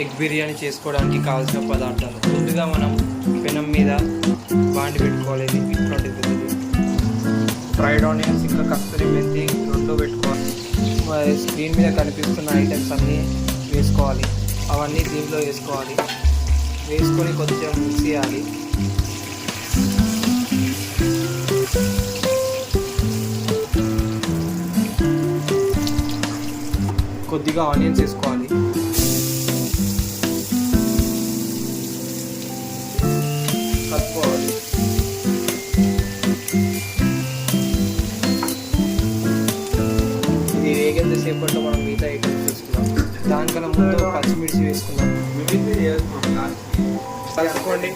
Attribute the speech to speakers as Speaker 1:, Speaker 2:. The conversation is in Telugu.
Speaker 1: ఎగ్ బిర్యానీ చేసుకోవడానికి కావాల్సిన పదార్థాలు. ముందుగా మనం పెనం మీద బాండి పెట్టుకోవాలి. ఇది ఇట్లాంటిది పెద్దది. ఫ్రైడ్ ఆనియన్స్ ఇంకా కస్తూరి మెంతి రెండు పెట్టుకోవాలి. స్క్రీన్ మీద కనిపిస్తున్న ఐటమ్స్ అన్నీ వేసుకోవాలి. అవన్నీ దీంట్లో వేసుకోవాలి. వేసుకొని కొంచెం మిక్స్ చేయాలి. కొద్దిగా ఆనియన్స్ వేసుకోవాలి. కలుపుకోవాలి. ఇది వేగేంత సేపట్లో మనం మిగతా ఐటమ్స్ వేసుకున్నాం. దానికన్నా ముందు పచ్చిమిర్చి వేసుకున్నాం. కలుపుకోండి.